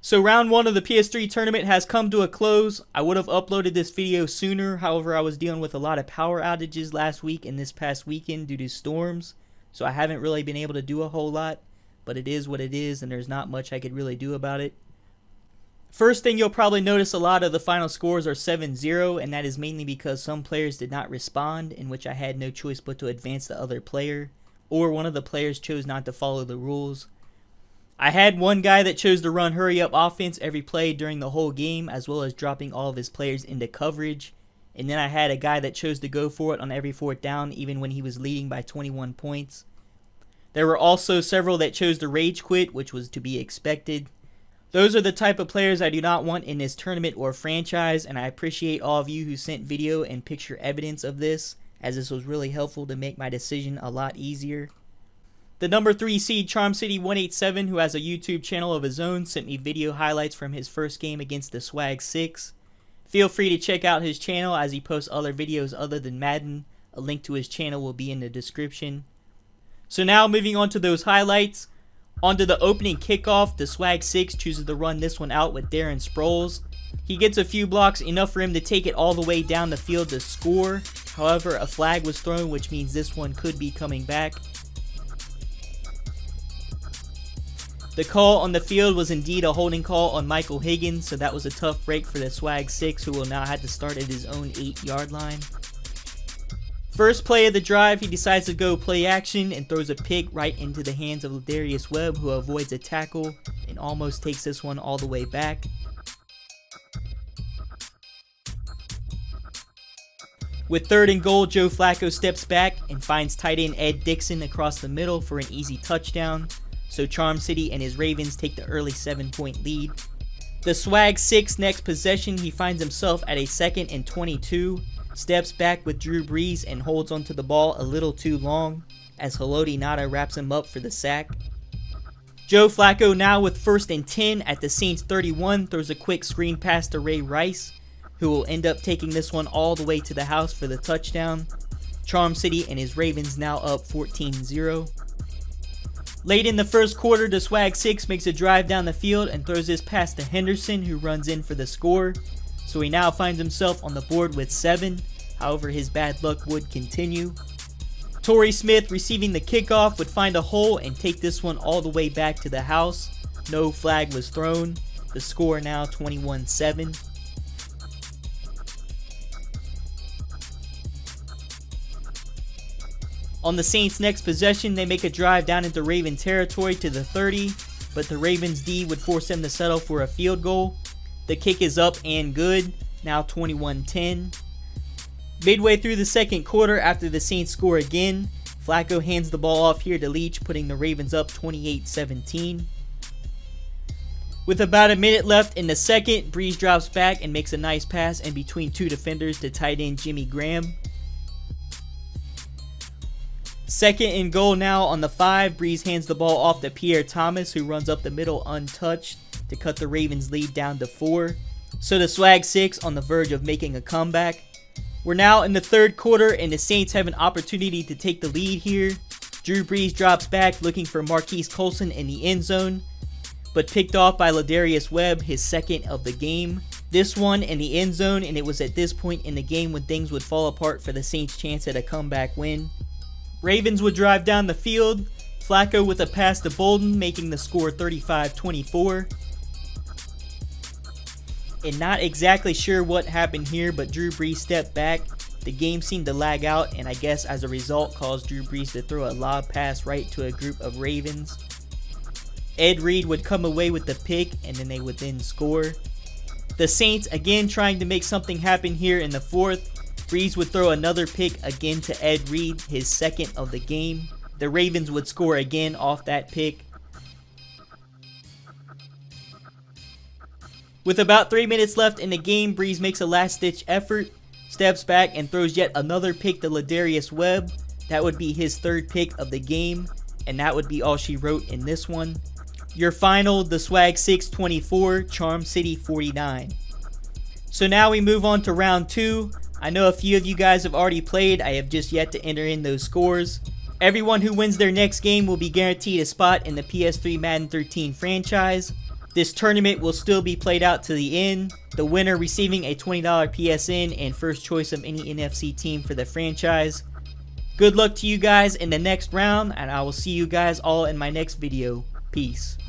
So round 1 of the PS3 tournament has come to a close. I would have uploaded this video sooner, however I was dealing with a lot of power outages last week and this past weekend due to storms. So I haven't really been able to do a whole lot, but it is what it is and there's not much I could really do about it. First thing you'll probably notice, a lot of the final scores are 7-0, and that is mainly because some players did not respond, in which I had no choice but to advance the other player, or one of the players chose not to follow the rules. I had one guy that chose to run hurry up offense every play during the whole game, as well as dropping all of his players into coverage. And then I had a guy that chose to go for it on every 4th down, even when he was leading by 21 points. There were also several that chose to rage quit, which was to be expected. Those are the type of players I do not want in this tournament or franchise, and I appreciate all of you who sent video and picture evidence of this, as this was really helpful to make my decision a lot easier. The number 3 seed Charm City 187, who has a YouTube channel of his own, sent me video highlights from his first game against the Swag 6. Feel free to check out his channel as he posts other videos other than Madden. A link to his channel will be in the description. So now moving on to those highlights. Onto the opening kickoff, the Swag 6 chooses to run this one out with Darren Sproles. He gets a few blocks, enough for him to take it all the way down the field to score. However, a flag was thrown, which means this one could be coming back. The call on the field was indeed a holding call on Michael Higgins, so that was a tough break for the Swag 6, who will now have to start at his own 8-yard line. First play of the drive, he decides to go play action and throws a pick right into the hands of Ladarius Webb, who avoids a tackle and almost takes this one all the way back. With 3rd and goal, Joe Flacco steps back and finds tight end Ed Dixon across the middle for an easy touchdown. So Charm City and his Ravens take the early 7-point lead. The Swag 6 next possession, he finds himself at a 2nd and 22, steps back with Drew Brees and holds onto the ball a little too long as Haloti Ngata wraps him up for the sack. Joe Flacco now with 1st and 10 at the Saints 31 throws a quick screen pass to Ray Rice, who will end up taking this one all the way to the house for the touchdown. Charm City and his Ravens now up 14-0. Late in the first quarter, the Swag 6 makes a drive down the field and throws this pass to Henderson, who runs in for the score. So he now finds himself on the board with 7. However, his bad luck would continue. Torrey Smith, receiving the kickoff, would find a hole and take this one all the way back to the house. No flag was thrown. The score now 21-7. On the Saints' next possession, they make a drive down into Raven territory to the 30, but the Ravens D would force them to settle for a field goal. The kick is up and good, now 21-10. Midway through the second quarter, after the Saints score again, Flacco hands the ball off here to Leach, putting the Ravens up 28-17. With about a minute left in the second, Brees drops back and makes a nice pass in between 2 defenders to tight end Jimmy Graham. 2nd and goal now on the 5. Brees hands the ball off to Pierre Thomas, who runs up the middle untouched to cut the Ravens lead down to 4. So the Swag 6 on the verge of making a comeback. We're now in the 3rd quarter and the Saints have an opportunity to take the lead here. Drew Brees drops back looking for Marquise Colson in the end zone, but picked off by Ladarius Webb, his 2nd of the game. This one in the end zone, and it was at this point in the game when things would fall apart for the Saints' chance at a comeback win. Ravens would drive down the field, Flacco with a pass to Bolden, making the score 35-24. And not exactly sure what happened here, but Drew Brees stepped back. The game seemed to lag out, and I guess as a result caused Drew Brees to throw a lob pass right to a group of Ravens. Ed Reed would come away with the pick, and then they would then score. The Saints again trying to make something happen here in the 4th. Brees would throw another pick again to Ed Reed, his 2nd of the game. The Ravens would score again off that pick. With about 3 minutes left in the game, Brees makes a last-ditch effort, steps back and throws yet another pick to Ladarius Webb. That would be his 3rd pick of the game, and that would be all she wrote in this one. Your final, the Swag 6 24, Charm City 49. So now we move on to round 2. I know a few of you guys have already played. I have just yet to enter in those scores. Everyone who wins their next game will be guaranteed a spot in the PS3 Madden 13 franchise. This tournament will still be played out to the end, the winner receiving a $20 PSN and first choice of any NFC team for the franchise. Good luck to you guys in the next round, and I will see you guys all in my next video. Peace.